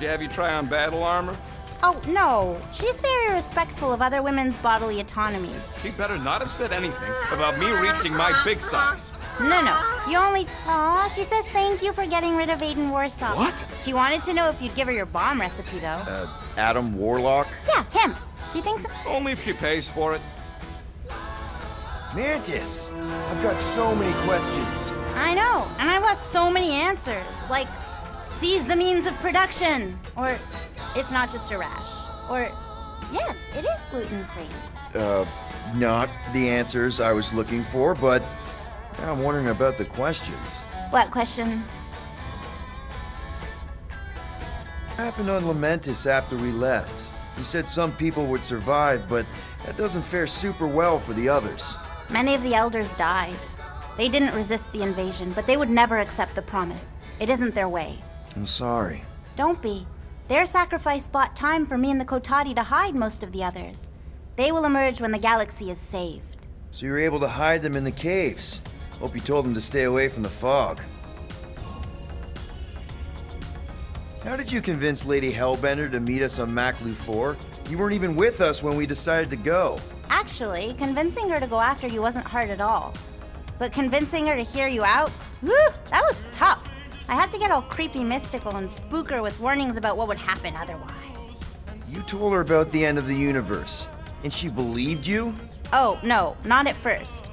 she have you try on battle armor? Oh, no. She's very respectful of other women's bodily autonomy. She better not have said anything about me reaching my big size. No. You only... Aw, she says thank you for getting rid of Aiden Warsaw. What? She wanted to know if you'd give her your bomb recipe, though. Adam Warlock? Yeah, him. She thinks... Only if she pays for it. Mantis! I've got so many questions. I know, and I've got so many answers. Like, seize the means of production. Or, it's not just a rash. Or, yes, it is gluten-free. Not the answers I was looking for, but now I'm wondering about the questions. What questions? What happened on Lamentis after we left? You said some people would survive, but that doesn't fare super well for the others. Many of the elders died. They didn't resist the invasion, but they would never accept the promise. It isn't their way. I'm sorry. Don't be. Their sacrifice bought time for me and the Kotati to hide most of the others. They will emerge when the galaxy is saved. So you were able to hide them in the caves. Hope you told them to stay away from the fog. How did you convince Lady Hellbender to meet us on Maklu 4? You weren't even with us when we decided to go. Actually, convincing her to go after you wasn't hard at all. But convincing her to hear you out, whew, that was tough. I had to get all creepy mystical and spook her with warnings about what would happen otherwise. You told her about the end of the universe, and she believed you? Oh, no, not at first.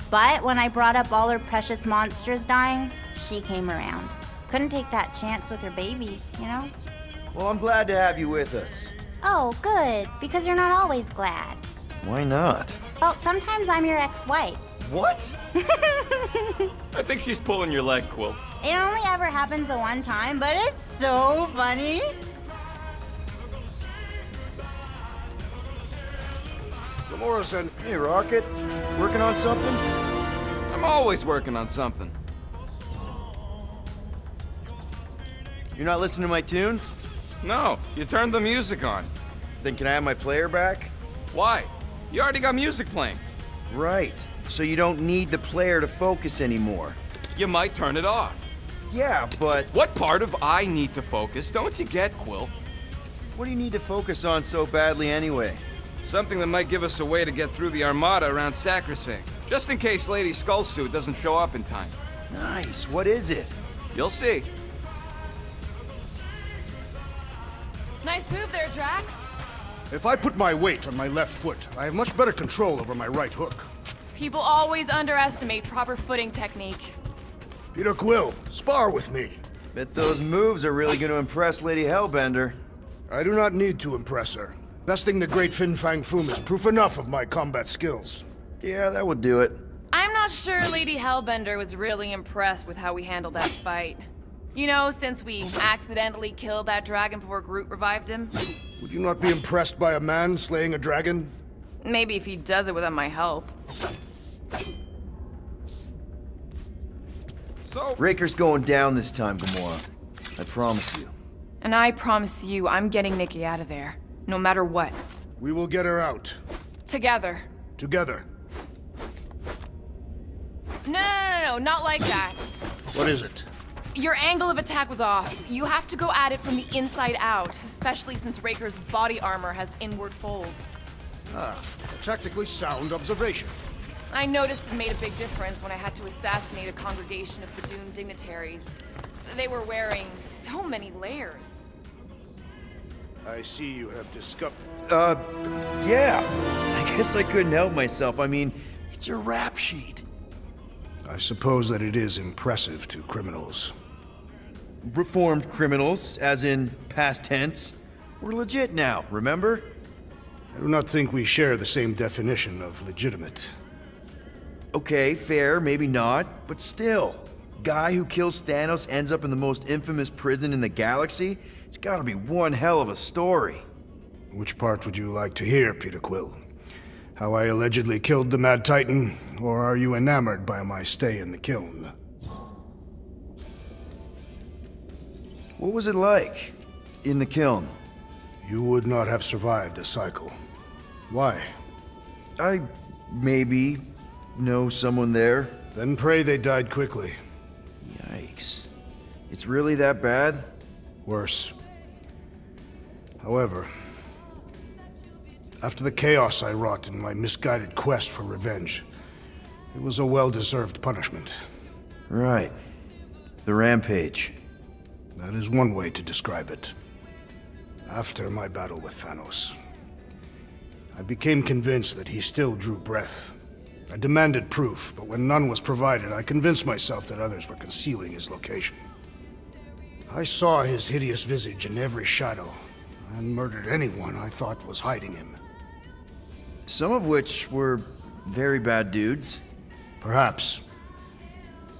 But when I brought up all her precious monsters dying, she came around. Couldn't take that chance with her babies, you know? Well, I'm glad to have you with us. Oh, good, because you're not always glad. Why not? Well, sometimes I'm your ex-wife. What? I think she's pulling your leg, Quill. It only ever happens the one time, but it's so funny. Morrison. Hey, Rocket. Working on something? I'm always working on something. You're not listening to my tunes? No, you turned the music on. Then can I have my player back? Why? You already got music playing. Right. So you don't need the player to focus anymore. You might turn it off. Yeah, but What part of I need to focus don't you get, Quill? what do you need to focus on so badly anyway? Something that might give us a way to get through the Armada around Sacrosanct. Just in case Lady Skullsuit doesn't show up in time. Nice. What is it? You'll see. Nice move there, Drax. If I put my weight on my left foot, I have much better control over my right hook. People always underestimate proper footing technique. Peter Quill, spar with me. Bet those moves are really going to impress Lady Hellbender. I do not need to impress her. Besting the great Fin Fang Foom is proof enough of my combat skills. Yeah, that would do it. I'm not sure Lady Hellbender was really impressed with how we handled that fight. You know, since we accidentally killed that dragon before Groot revived him. Would you not be impressed by a man slaying a dragon? Maybe if he does it without my help. So, Raker's going down this time, Gamora. I promise you. And I promise you, I'm getting Nikki out of there. No matter what. We will get her out. Together. Together. No, not like that. What is it? Your angle of attack was off. You have to go at it from the inside out, especially since Raker's body armor has inward folds. A tactically sound observation. I noticed it made a big difference when I had to assassinate a congregation of Badoon dignitaries. They were wearing so many layers. I see you have discovered. Yeah. I guess I couldn't help myself. I mean, it's your rap sheet. I suppose that it is impressive to criminals. Reformed criminals, as in past tense. We're legit now, remember? I do not think we share the same definition of legitimate. Okay, fair, maybe not, but still. Guy who kills Thanos ends up in the most infamous prison in the galaxy? It's gotta be one hell of a story. Which part would you like to hear, Peter Quill? How I allegedly killed the Mad Titan, or are you enamored by my stay in the kiln? What was it like in the kiln? You would not have survived the cycle. Why? I maybe know someone there. Then pray they died quickly. Yikes. It's really that bad? Worse. However, after the chaos I wrought in my misguided quest for revenge, it was a well-deserved punishment. Right. The rampage. That is one way to describe it. After my battle with Thanos, I became convinced that he still drew breath. I demanded proof, but when none was provided, I convinced myself that others were concealing his location. I saw his hideous visage in every shadow, and murdered anyone I thought was hiding him. Some of which were very bad dudes. Perhaps.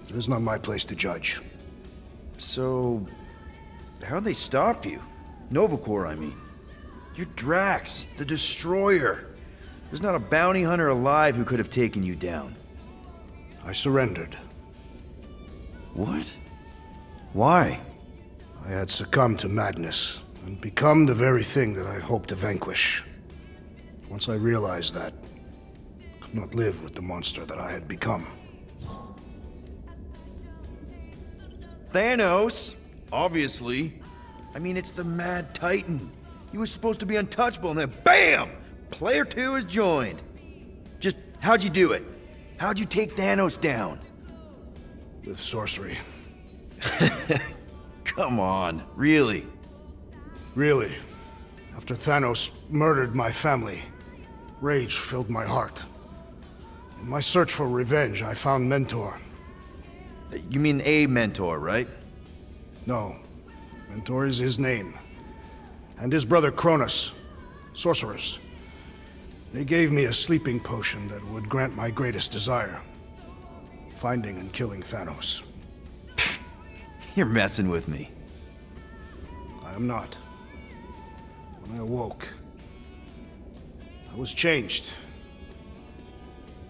It is not my place to judge. So, how'd they stop you? Nova Corps, I mean. You're Drax, the Destroyer. There's not a bounty hunter alive who could have taken you down. I surrendered. What? Why? I had succumbed to madness, and become the very thing that I hoped to vanquish. Once I realized that, I could not live with the monster that I had become. Thanos? Obviously. I mean, it's the Mad Titan. He was supposed to be untouchable, and then BAM! Player 2 has joined. Just, how'd you do it? How'd you take Thanos down? With sorcery. Come on, really? Really, after Thanos murdered my family, rage filled my heart. In my search for revenge, I found Mentor. You mean a mentor, right? No, Mentor is his name. And his brother Cronus, sorcerers. They gave me a sleeping potion that would grant my greatest desire. Finding and killing Thanos. You're messing with me. I am not. When I awoke, I was changed.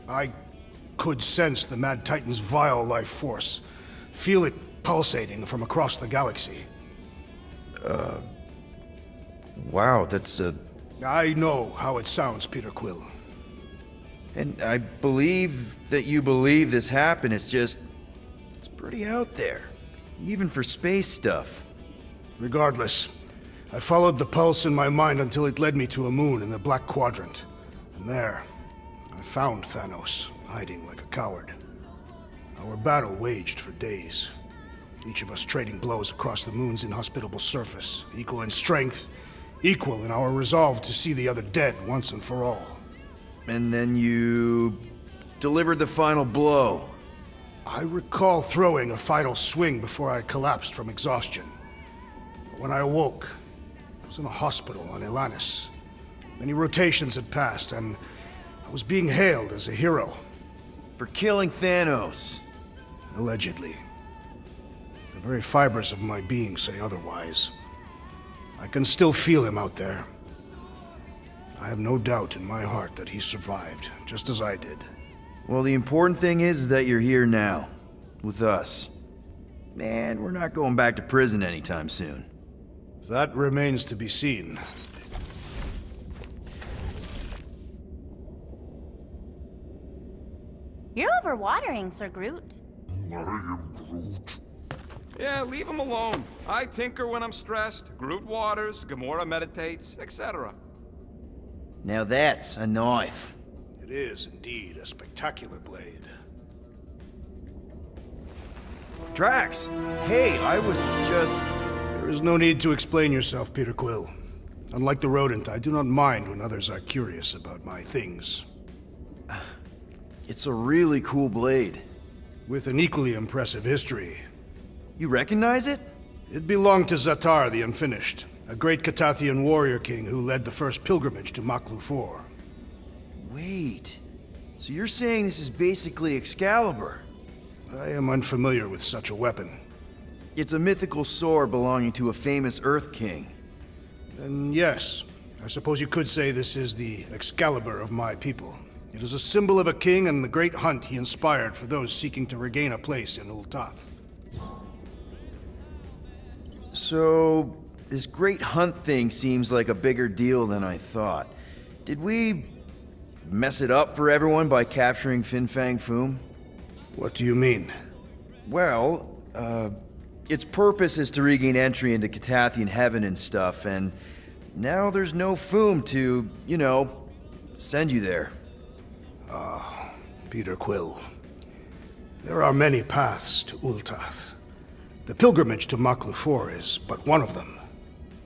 I could sense the Mad Titan's vile life force, feel it pulsating from across the galaxy. Wow, that's I know how it sounds, Peter Quill. And I believe that you believe this happened. It's just, it's pretty out there. Even for space stuff. Regardless, I followed the pulse in my mind until it led me to a moon in the Black Quadrant. And there, I found Thanos, hiding like a coward. Our battle waged for days. Each of us trading blows across the moon's inhospitable surface, equal in strength, equal in our resolve to see the other dead once and for all. And then you delivered the final blow. I recall throwing a final swing before I collapsed from exhaustion. But when I awoke, I was in a hospital on Elanis. Many rotations had passed, and I was being hailed as a hero. For killing Thanos. Allegedly. The very fibers of my being say otherwise. I can still feel him out there. I have no doubt in my heart that he survived, just as I did. Well, the important thing is that you're here now. With us. And we're not going back to prison anytime soon. That remains to be seen. You're overwatering, Sir Groot. Yeah, leave him alone. I tinker when I'm stressed, Groot waters, Gamora meditates, etc. Now that's a knife. It is indeed a spectacular blade. Drax! Hey, I was just... There is no need to explain yourself, Peter Quill. Unlike the rodent, I do not mind when others are curious about my things. It's a really cool blade. With an equally impressive history. You recognize it? It belonged to Zatar the Unfinished, a great Catathian warrior king who led the first pilgrimage to Maklu 4. Wait. So you're saying this is basically Excalibur? I am unfamiliar with such a weapon. It's a mythical sword belonging to a famous Earth King. And yes, I suppose you could say this is the Excalibur of my people. It is a symbol of a king and the great hunt he inspired for those seeking to regain a place in Ultath. So, this great hunt thing seems like a bigger deal than I thought. Did we mess it up for everyone by capturing Fin Fang Foom? What do you mean? Well, its purpose is to regain entry into Catathian heaven and stuff, and Now there's no Foom to, send you there. Peter Quill. There are many paths to Ultath. The pilgrimage to Maklufor is but one of them.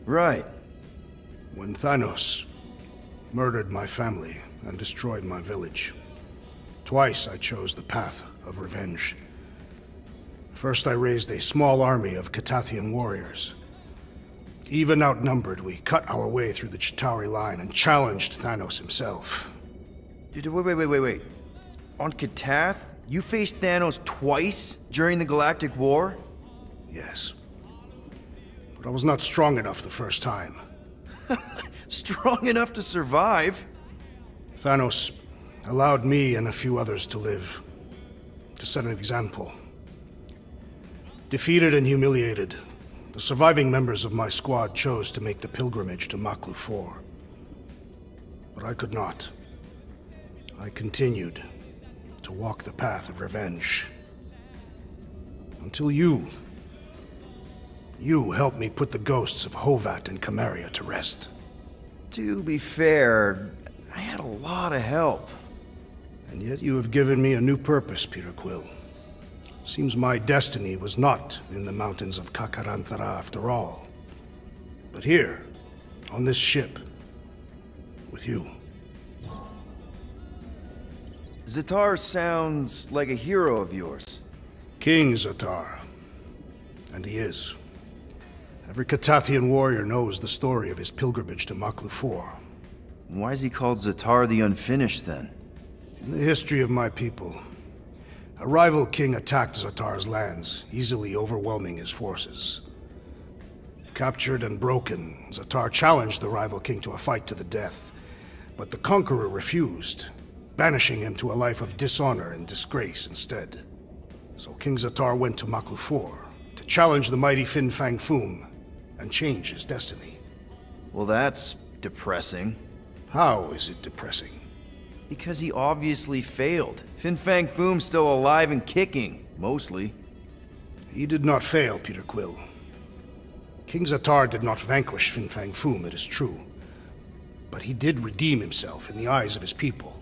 Right. When Thanos murdered my family and destroyed my village, twice I chose the path of revenge. First, I raised a small army of Catathian warriors. Even outnumbered, we cut our way through the Chitauri line and challenged Thanos himself. Dude, wait. On Katath, you faced Thanos twice during the Galactic War? Yes. But I was not strong enough the first time. Strong enough to survive? Thanos allowed me and a few others to live, to set an example. Defeated and humiliated, the surviving members of my squad chose to make the pilgrimage to Maklufor. But I could not. I continued to walk the path of revenge. Until you helped me put the ghosts of Hovat and Kamaria to rest. To be fair, I had a lot of help. And yet you have given me a new purpose, Peter Quill. Seems my destiny was not in the mountains of Kakarantara after all, but here, on this ship, with you. Zatar sounds like a hero of yours. King Zatar. And he is. Every Catathian warrior knows the story of his pilgrimage to Maklufor. Why is he called Zatar the Unfinished, then? In the history of my people, a rival king attacked Zatar's lands, easily overwhelming his forces. Captured and broken, Zatar challenged the rival king to a fight to the death, but the conqueror refused, banishing him to a life of dishonor and disgrace instead. So King Zatar went to Maklufor to challenge the mighty Fin Fang Foom and change his destiny. Well, that's depressing. How is it depressing? Because he obviously failed. Fin Fang Foom's still alive and kicking, mostly. He did not fail, Peter Quill. King Zatar did not vanquish Fin Fang Foom, it is true. But he did redeem himself in the eyes of his people.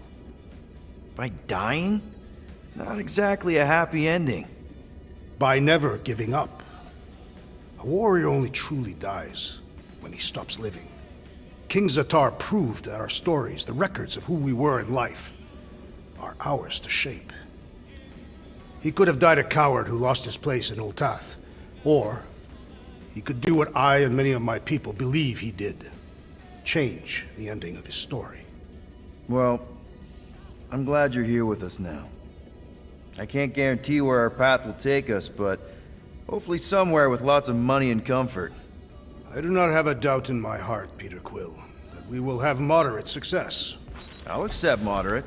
By dying? Not exactly a happy ending. By never giving up. A warrior only truly dies when he stops living. King Zatar proved that our stories, the records of who we were in life, are ours to shape. He could have died a coward who lost his place in Ultath, or he could do what I and many of my people believe he did. Change the ending of his story. Well, I'm glad you're here with us now. I can't guarantee where our path will take us, but hopefully somewhere with lots of money and comfort. I do not have a doubt in my heart, Peter Quill, that we will have moderate success. I'll accept moderate.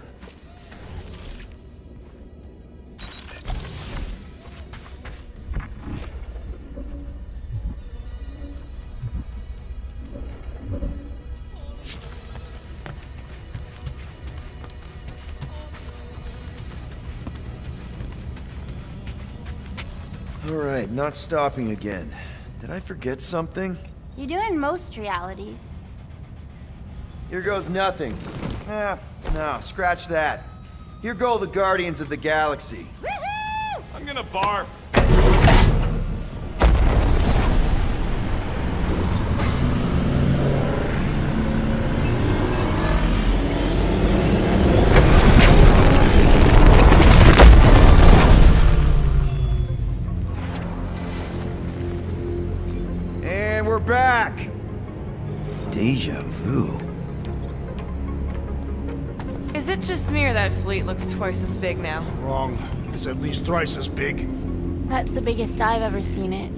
Alright, not stopping again. Did I forget something? You do in most realities. Here goes nothing. No, scratch that. Here go the Guardians of the Galaxy. Woohoo! I'm gonna barf. And we're back! Deja vu. Is it just me or that fleet looks twice as big now? Wrong. It is at least thrice as big. That's the biggest I've ever seen it.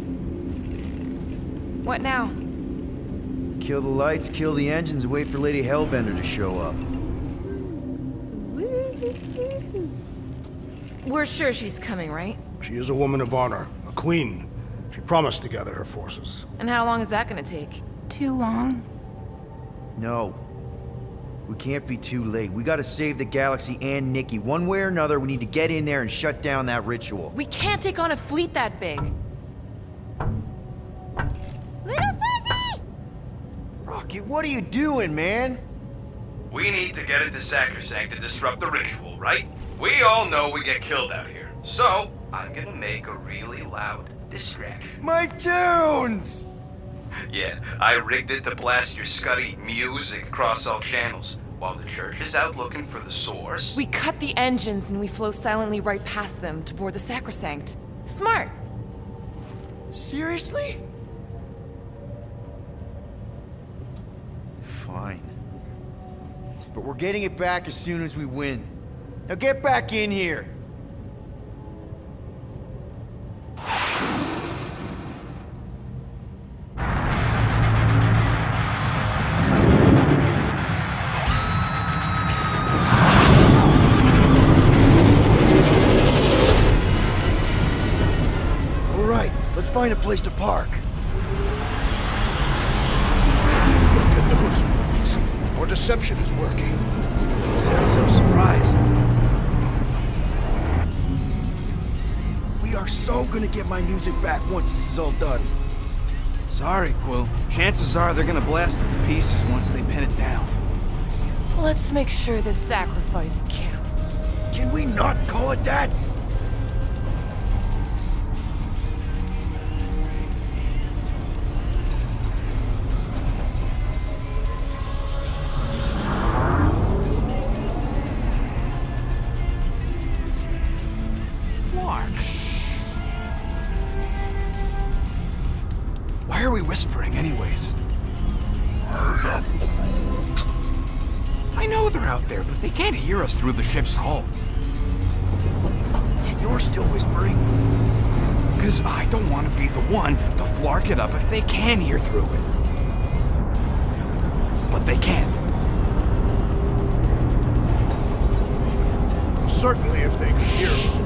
What now? Kill the lights, kill the engines, and wait for Lady Hellbender to show up. We're sure she's coming, right? She is a woman of honor, a queen. She promised to gather her forces. And how long is that gonna take? Too long. No. We can't be too late. We gotta save the galaxy and Nikki. One way or another, we need to get in there and shut down that ritual. We can't take on a fleet that big. Little Fuzzy! Rocket. Okay, what are you doing, man? We need to get into Sacrosanct to disrupt the ritual, right? We all know we get killed out here. So, I'm gonna make a really loud distraction. My tunes! Yeah, I rigged it to blast your scuddy music across all channels, while the church is out looking for the source. We cut the engines and we flow silently right past them to board the Sacrosanct. Smart. Seriously? Fine. But we're getting it back as soon as we win. Now get back in here! Alright, let's find a place to park. Look at those boys. Our deception is working. Don't sound so surprised. We are so gonna get my music back once this is all done. Sorry, Quill. Chances are they're gonna blast it to pieces once they pin it down. Let's make sure this sacrifice counts. Can we not call it that? Why are we whispering anyways? I know they're out there, but they can't hear us through the ship's hull. And you're still whispering? Because I don't want to be the one to flark it up if they can hear through it. But they can't. Certainly if they could hear us.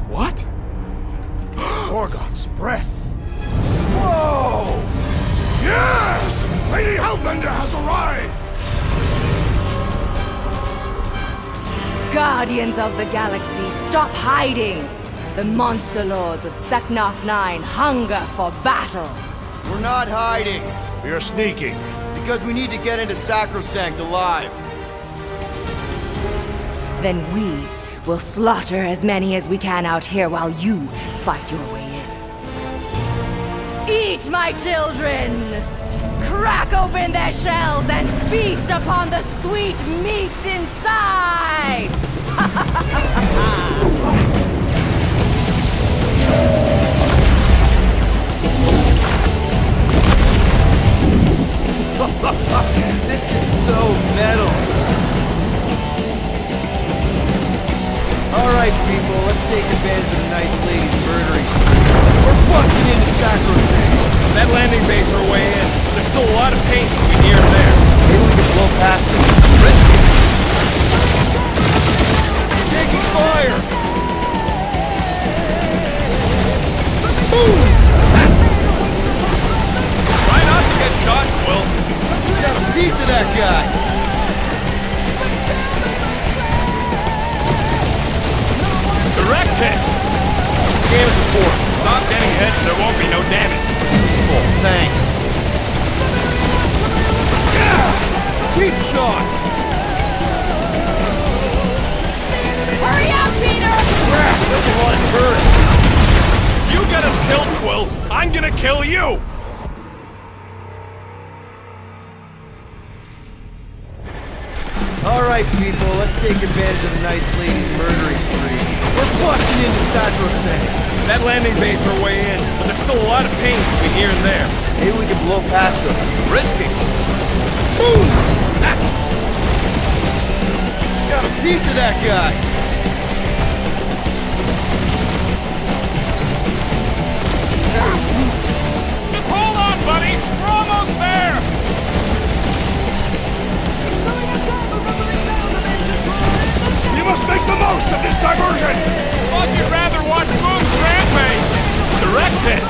What? Morgoth's breath. Whoa! Yes! Lady Hellbender has arrived! Guardians of the Galaxy, stop hiding! The monster lords of Seknarf 9 hunger for battle! We're not hiding, We are sneaking. because we need to get into Sacrosanct alive. Then we will slaughter as many as we can out here while you fight your way in. Eat, my children! Crack open their shells and feast upon the sweet meats inside! This is so metal. Alright, people, let's take advantage of the nice lady's murdering spree. We're busting into Sacrosanct. That landing bay's our way in. There's still a lot of paint between here and there. Maybe we can blow past them. Risky. We're taking fire! Boom! Try not to get shot, Quill. Got a piece of that guy! Direct hit. Damage report. Stop getting hit, there won't be no damage. Useful, thanks. Cheap shot. Hurry up, Peter! Crap, that's a lot of turrets. You get us killed, Quill. I'm gonna kill you. Alright, people, let's take advantage of the nice lady's murdering spree. We're busting into Sacrosanct. That landing bay's our way in, but there's still a lot of paint between here and there. Maybe we can blow past them. Risky. Boom! Got a piece of that guy. Just hold on, buddy. We're almost there. diversion! Thought you'd rather watch Boom's rampage! Direct it!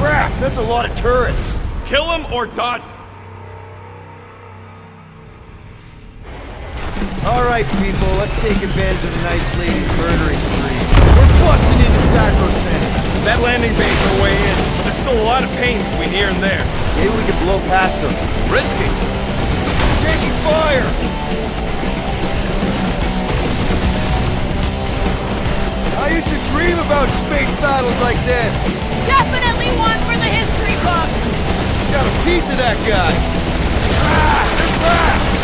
Crap, that's a lot of turrets. Kill him or dodge. Alright, people, let's take advantage of the nice lady's murdering spree. We're busting into Sacrosanct. That landing bay's no way in, but there's still a lot of pain between here and there. Maybe we can blow past them. Risky. Taking fire! I used to dream about space battles like this. Definitely one for the history books! Got a piece of that guy. Fast and fast!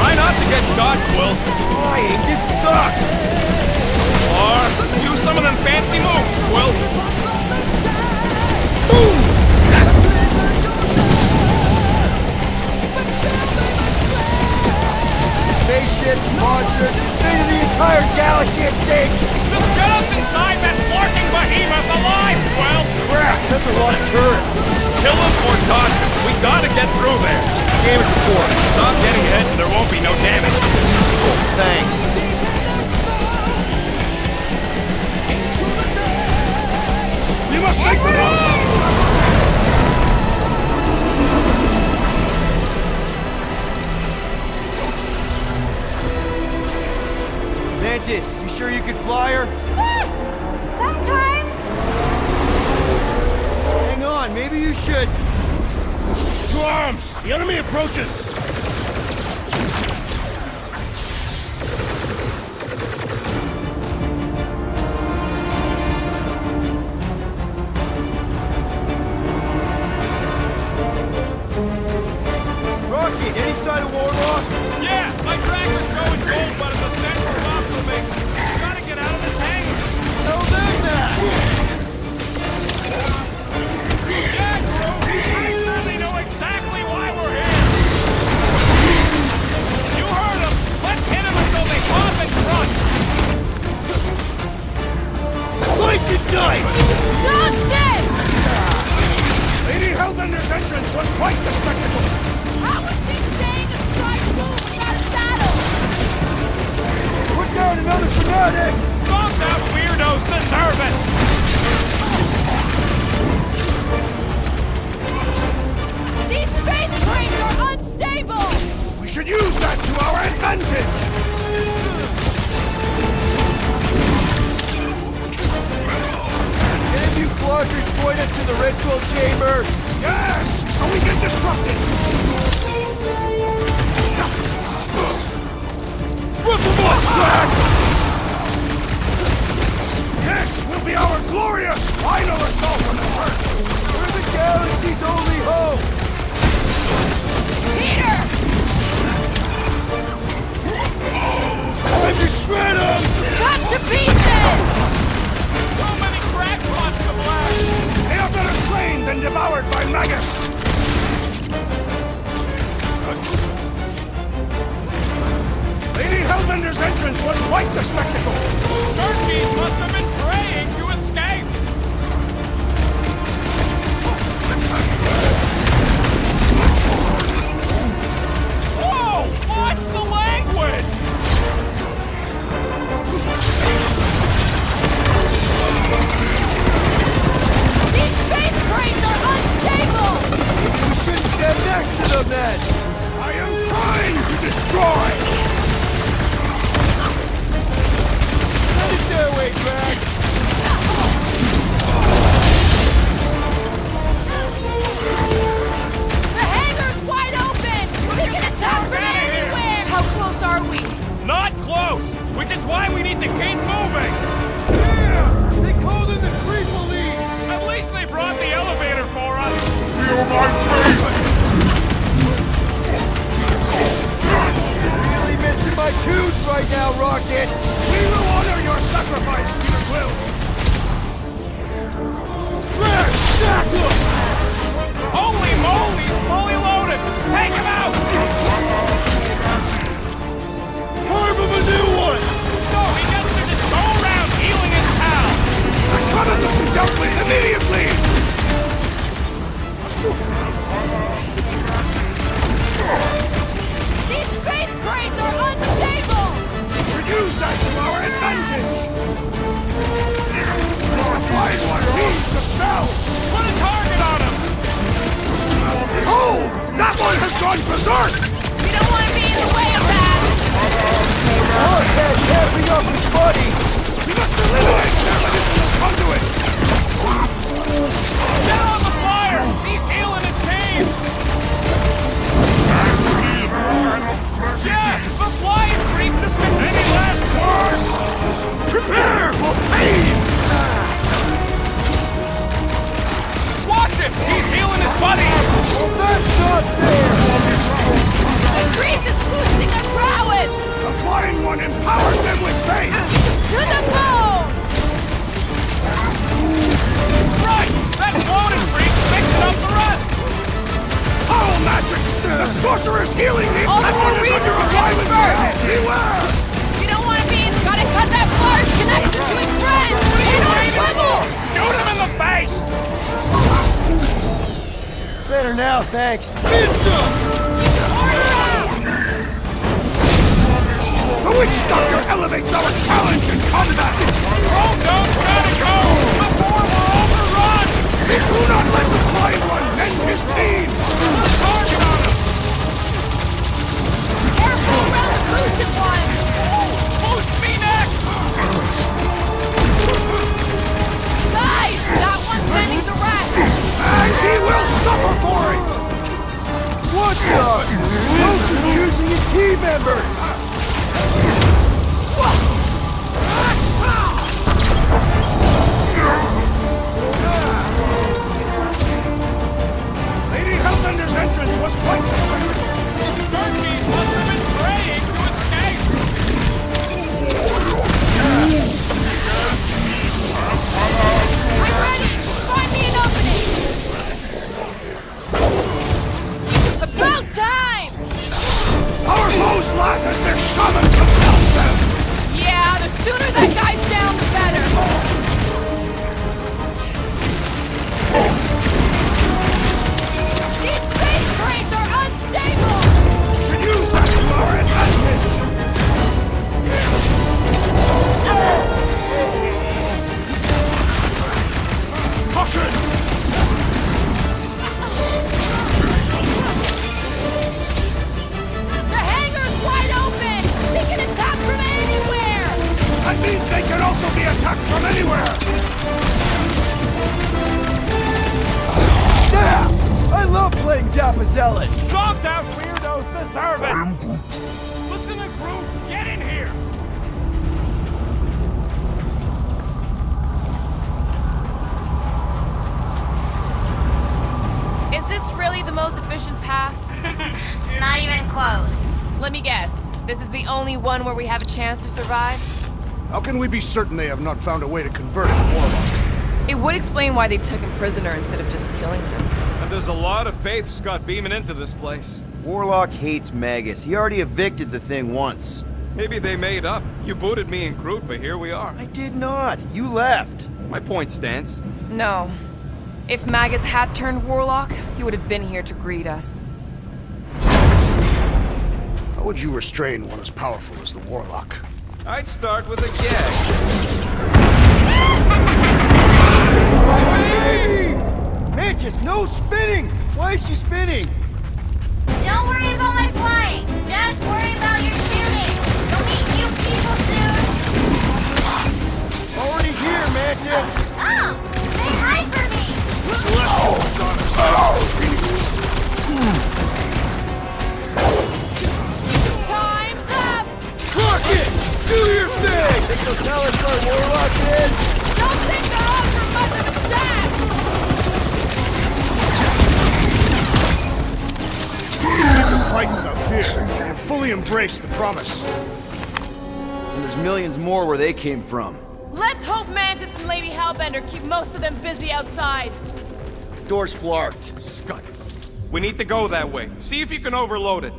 Try not to get shot, Quill. Flying, this sucks! Or use some of them fancy moves, Quill. Spaceships, monsters, maybe the entire galaxy at stake! Just get us inside that flarking behemoth alive, Quill! Crap, that's a lot of turrets! Kill him or dodge him. We gotta get through there. Game of support. Stop getting hit and there won't be no damage. Useful, thanks. We must make the most! Mantis, you sure you could fly her? Yes! Sometimes! Hang on, maybe you should. To arms! The enemy approaches! Rocket, any sign of Warlock? Yeah, my tractor's going gold, but it's a central off to me. Gotta get out of this hangar. Oh, there's that! Yeah, Groot, I really know exactly why we're here. You heard him. Let's hit him until they pop and crunch. Slice and dice! Dodge this! Lady Hellbender's entrance was quite the spectacle! How was she staying astride Boom without a saddle? Put down another fanatic! Those that weirdos deserve it. These space cranes are unstable! We should use that to our advantage! Can you blockers point us to the ritual chamber? Yes! So we can disrupt it! Rip them off, Drax! This will be our glorious final assault on the Earth! We're the galaxy's only hope! Peter! Time to shred them! Cut to pieces! So many crackpots to blast. They are better slain than devoured by Magus! Lady Hellbender's entrance was quite the spectacle! Turkeys must have been praying to escape. Whoa! Watch the language! These space cranes are unstable! We shouldn't stand next to them then! I am trying to destroy! Send it their way, Drax! The hangar's wide open! We can attack from anywhere! How close are we? Not close, which is why we need to keep moving. Yeah! They called in the creep elite! At least they brought the elevator for us. Feel my fate! Really missing my tunes right now, Rocket! We will honor your sacrifice, Peter Quill! Drax, Shackle! Holy moly, he's fully loaded. Take him out. Carve him a new one! So he gets to just go around healing his pal. The summon must be dealt with immediately! up his buddy! We must eliminate that medicinal conduit! Get on the fire! He's healing his team! Jeff, the flying freak doesn't have any last words! Prepare for pain! Watch him! He's healing his buddies! That's not fair! The grease is boosting their prowess! The flying one empowers them with faith! To the bone! Right! That floating freak's mixing up the rest! Foul magic! The sorcerer's healing the All the that more one is reason under to a kill violent him first. spell! Beware! You don't want to be, gotta cut that flar's connection to his friends! In our trouble! Shoot him in the face! Better now, thanks. The witch doctor elevates our challenge in combat! Don't gotta go! Before we're overrun! Do not let the flying one mend his team! Put a target on him! Careful around the boosted ones! Boost me next! Guys, that one's sending the rest! And he will suffer for it! What the? Coach is choosing his team members! Lady Hellbender's entrance was quite the spectacle! Turkeys must have been praying to escape! I'm ready! Find me an opening! About time! Our foes laugh as their shaman compels them! Yeah, the sooner that guy's down, the better! These space crates are unstable! Should use that to our advantage! Caution! The hangar's wide open! They can attack from anywhere! That means they can also be attacked from anywhere! Zap! I love playing Zappa Zealot! Stomped out weirdos deserve it! Listen to Groot! Get in here! Is this really the most efficient path? Not even close. Let me guess. This is the only one where we have a chance to survive? How can we be certain they have not found a way to convert it to Warlock? It would explain why they took him prisoner instead of just killing him. And there's a lot of faith Scott beaming into this place. Warlock hates Magus. He already evicted the thing once. Maybe they made up. You booted me and Groot, but here we are. I did not. You left. My point stands. No. If Magus had turned Warlock, he would have been here to greet us. How would you restrain one as powerful as the Warlock? I'd start with a gag. Baby! Mantis, no spinning! Why is she spinning? Don't worry about my flying. Just worry about your shooting. We'll meet you people soon. Already here, Mantis! Oh, say hi for me. Celestial goddess! Time's up! Crockett! Do your thing! Think you'll tell us where Warlock is? Don't think they're on for much of a chance! Fight without fear. They have fully embraced the promise. And there's millions more where they came from. Let's hope Mantis and Lady Hellbender keep most of them busy outside. Door's flarked. Scott, we need to go that way. See if you can overload it.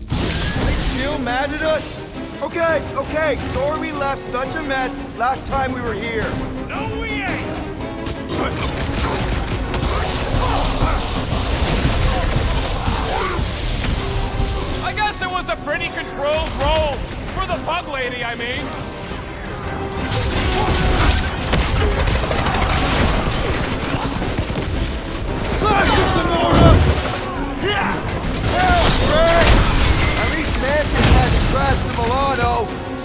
They still mad at us? Okay, sorry we left such a mess last time we were here. No, we ain't! I guess it was a pretty controlled roll. For the bug lady, I mean. Slash it, Gamora! Help, Rex!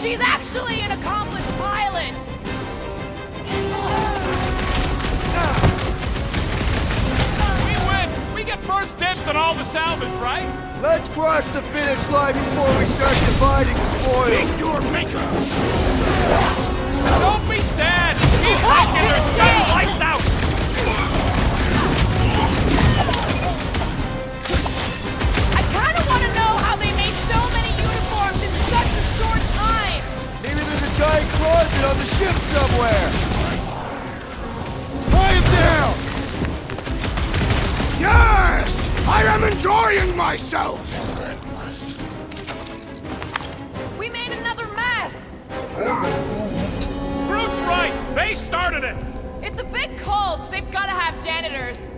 She's actually an accomplished pilot! We win! We get first dibs on all the salvage, right? Let's cross the finish line before we start dividing the spoils. Meet your maker! Don't be sad! Keep hiking their stuff lights out! I kinda wanna know how they made so many uniforms in such a short time! Maybe there's a giant closet on the ship somewhere. Tie him down! Yes! I am enjoying myself! We made another mess! Groot's right! They started it! It's a big cult! They've gotta have janitors!